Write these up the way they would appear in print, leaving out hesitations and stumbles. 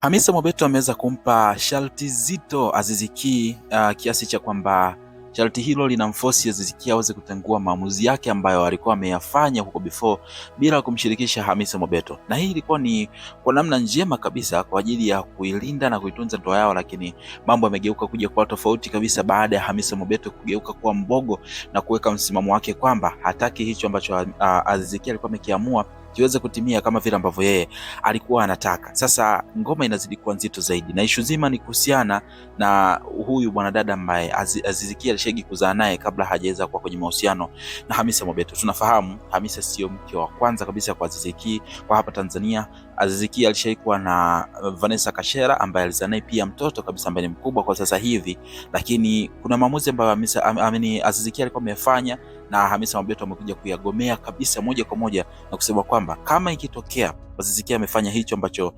Hamisa Mobeto ameweza kumpa sharti zito Aziz Ki, kiasi cha kwamba sharti hilo linamforce Aziz Ki aweze kutengua maamuzi yake ambayo alikuwa ameyafanya huko before bila kumshirikisha Hamisa Mobeto, na hii ilikuwa ni kwa namna njema kabisa kwa ajili ya kuilinda na kuitunza ndoa yao, lakini mambo yamegeuka kuja kuwa tofauti kabisa baada ya Hamisa Mobeto kugeuka kuwa mbogo na kuweka msimamo wake kwamba hataki hicho ambacho Aziz Ki alikuwa amekiamua kiweze kutimia kama vile ambavyo yeye alikuwa anataka. Sasa ngoma inazidi kuwa nzito zaidi, na ishu zima ni kuhusiana na huyu mwanadada ambaye Aziz Ki alishagi kuzaa naye kabla hajaweza kuwa kwenye mahusiano na Hamisa Mobeto. Tunafahamu Hamisa sio mke wa kwanza kabisa kwa Aziz Ki kwa hapa Tanzania. Aziz Ki alishaikuwa na Vanessa Kashera ambaye alizaa naye pia mtoto kabisa ambaye ni mkubwa kwa sasa hivi, lakini kuna maamuzi ambayo Aziz Ki alikuwa amefanya na Hamisa Mobeto amekuja kuyagomea kabisa moja kwa moja na kusema kwamba kama ikitokea Aziz Ki amefanya hicho ambacho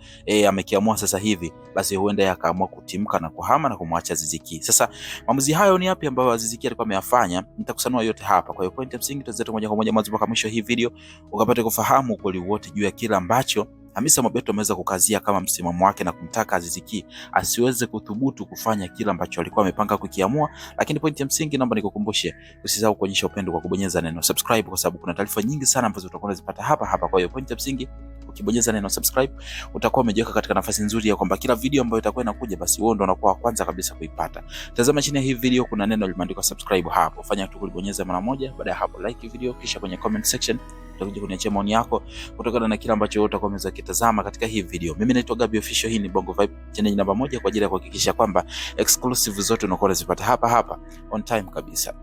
amekiamua sasa hivi, basi huenda yakaamua kutimka na kuhama na kumwacha Aziz Ki. Sasa maamuzi hayo ni yapi ambayo Aziz Ki alikuwa ameyafanya? Nitakusanua yote hapa. Kwa hiyo point ya msingi tuzete moja kwa moja mwanzo mpaka mwisho hii video ukapate kufahamu ukweli wote juu ya kila ambacho Hamisa Mobeto ameweza kukazia kama msimamo wake na kumtaka Aziz Ki asiweze kuthubutu kufanya kila ambacho alikuwa amepanga kukiamua. Lakini point ya msingi naomba nikukumbushe, usisahau kuonyesha upendo kwa kubonyeza neno subscribe, kwa sababu kuna taarifa nyingi sana ambazo utakuwa unazipata hapa hapa. Kwa hiyo point ya msingi, ukibonyeza neno subscribe utakuwa umejiweka katika nafasi nzuri ya kwamba kila video ambayo itakuwa inakuja basi wewe ndo unakuwa wa kwanza kabisa kuipata. Tazama chini ya hii video kuna neno limeandikwa subscribe hapo. Fanya tu kulibonyeza mara moja, baada ya hapo like video, kisha kwenye comment section utakuja kuniachia maoni yako kutokana na kila ambacho utakuwa umeweza kitazama katika hii video. Mimi naitwa Gabby Official, hii ni Bongo Vibe channel namba 1 kwa ajili ya kuhakikisha kwamba exclusive zote unakuwa unazipata hapa hapa on time kabisa.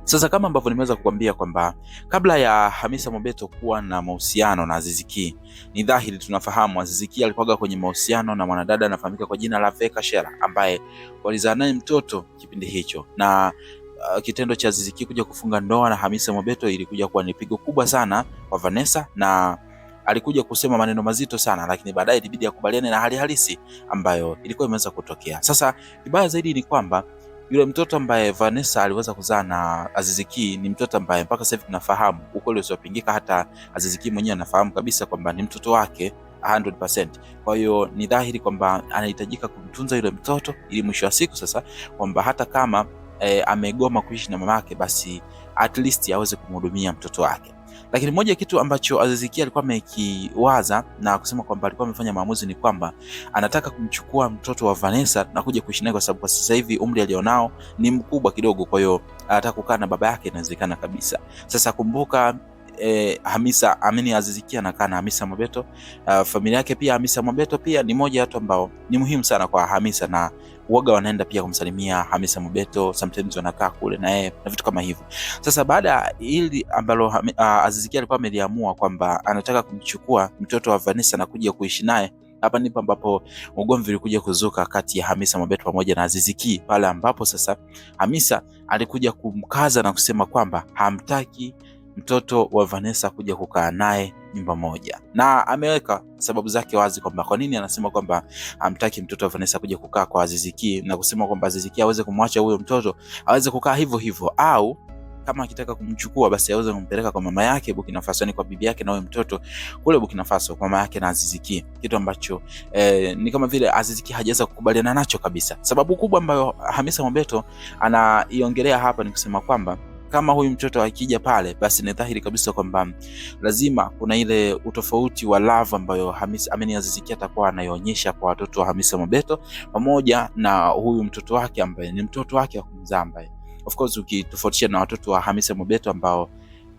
Sasa kama ambavyo nimeweza kukwambia kwamba kabla ya Hamisa Mobeto kuwa na mahusiano na Aziz Ki, ni dhahiri tunafahamu Aziz Ki alikuwa kwenye mahusiano na mwanadada anafahamika kwa jina la Vanessa Kashera ambaye walizaa naye mtoto kipindi hicho, na kitendo cha Aziz Ki kuja kufunga ndoa na Hamisa Mobeto ilikuja kuwa ni pigo kubwa sana kwa Vanessa, na alikuja kusema maneno mazito sana, lakini baadaye ilibidi akubaliane na hali halisi ambayo ilikuwa imeweza kutokea. Sasa kibaya zaidi ni kwamba yule mtoto ambaye Vanessa aliweza kuzaa na Aziz Ki ni mtoto ambaye mpaka sasa hivi tunafahamu ukweli usiopingika, hata Aziz Ki mwenyewe anafahamu kabisa kwamba ni mtoto wake 100%. Kwa hiyo ni dhahiri kwamba anahitajika kumtunza yule mtoto ili mwisho wa siku sasa kwamba hata kama amegoma kuishi na mamake basi at least aweze kumhudumia mtoto wake. Lakini moja kitu ambacho Aziz Ki alikuwa amekiwaza na kusema kwamba alikuwa amefanya maamuzi ni kwamba anataka kumchukua mtoto wa Vanessa na kuja kuishi naye, kwa sababu kwa sasa hivi umri alionao ni mkubwa kidogo, kwa hiyo anataka kukaa na baba yake, inawezekana kabisa. Sasa kumbuka Aziz Ki anakaa na Hamisa Mobeto, familia yake pia Hamisa Mobeto pia ni moja ya watu ambao ni muhimu sana kwa Hamisa, na uoga wanaenda pia kumsalimia Hamisa Mobeto, sometimes wanakaa kule na yeye na vitu kama hivyo. Sasa baada ya hili ambalo Aziz Ki alikuwa ameliamua kwamba anataka kumchukua mtoto wa Vanessa na kuja kuishi naye, hapa ndipo ambapo ugomvi ulikuja kuzuka kati ya Hamisa Mobeto pamoja na Aziz Ki, pale ambapo sasa Hamisa alikuja kumkaza na kusema kwamba hamtaki mtoto wa Vanessa kuja kukaa naye nyumba moja, na ameweka sababu zake wazi kwamba kwa nini anasema kwamba hamtaki mtoto wa Vanessa kuja kukaa kwa Aziz Ki, na kusema kwamba Aziz Ki aweze kumwacha huyo mtoto aweze kukaa hivyo hivyo, au kama akitaka kumchukua basi aweze kumpeleka kwa mama yake Burkina Faso, ni kwa bibi yake na huyo mtoto kule Burkina Faso kwa mama yake na Aziz Ki, kitu ambacho ni kama vile Aziz Ki hajaweza kukubaliana nacho kabisa. Sababu kubwa ambayo Hamisa Mobeto anaiongelea hapa ni kusema kwamba kama huyu mtoto akija pale basi ni dhahiri kabisa kwamba lazima kuna ile utofauti wa love ambayo Aziz Ki atakuwa anayoonyesha kwa watoto wa Hamisa Mobeto pamoja na huyu mtoto wake ambaye ni mtoto wake wa kumzaa, ambaye of course ukitofautisha na watoto wa Hamisa Mobeto ambao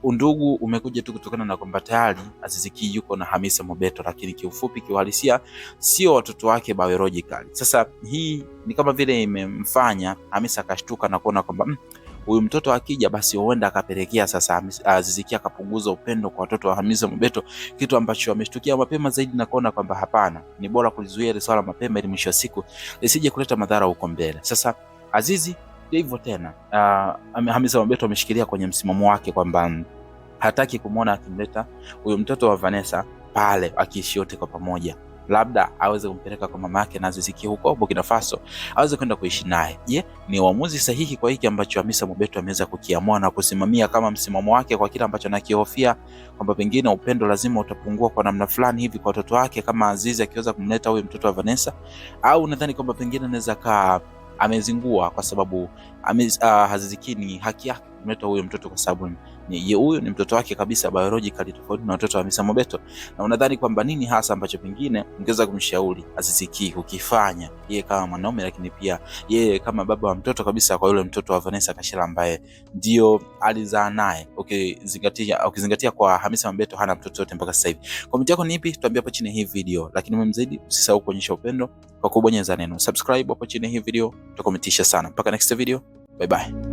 undugu umekuja tu kutokana na kwamba tayari Aziz Ki yuko na Hamisa Mobeto, lakini kiufupi kiuhalisia sio watoto wake biologically. Sasa hii ni kama vile imemfanya Hamisa akashtuka na kuona kwamba huyu mtoto akija basi huenda akapelekea sasa Aziz Ki akapunguza upendo kwa watoto wa Hamisa Mobeto, kitu ambacho ameshtukia mapema zaidi na kuona kwamba hapana, ni bora kulizuia ile swala mapema ili mwisho wa siku lisije kuleta madhara huko mbele. Sasa Aziz hivyo tena Hamisa Mobeto ameshikilia kwenye msimamo wake kwamba hataki kumuona akimleta huyu mtoto wa Vanessa pale akiishi yote kwa pamoja. labda aweze kumpeleka kwa mama yake na Aziz Ki huko Burkina Faso aweze kwenda kuishi naye. Je, ni uamuzi sahihi kwa hiki ambacho Hamisa Mobeto ameweza kukiamua na kusimamia kama msimamo wake kwa kile ambacho anakihofia kwamba pengine upendo lazima utapungua kwa namna fulani hivi kwa watoto wake kama Aziz akiweza kumleta huyo mtoto wa Vanessa, au nadhani kwamba pengine anaweza amezingua kwa sababu Aziz Ki ni haki yake kumleta huyo mtoto kwa sababu huyu ni mtoto wake kabisa biologically, tofauti na watoto wa Hamisa Mobeto. Na unadhani kwamba nini hasa ambacho pengine ungeweza kumshauri Aziz Ki ukifanya yeye kama mwanaume, lakini pia yeye kama baba wa mtoto kabisa kwa yule mtoto wa Vanessa Kashera ambaye ndio alizaa naye, ukizingatia kwa Hamisa Mobeto hana mtoto yote mpaka sasa hivi. Comment yako ni ipi? Tuambie hapo chini hii video, lakini muhimu zaidi usisahau kuonyesha upendo kwa kubonyeza neno subscribe hapo chini hii video, tutakometisha sana. Mpaka next video, bye bye.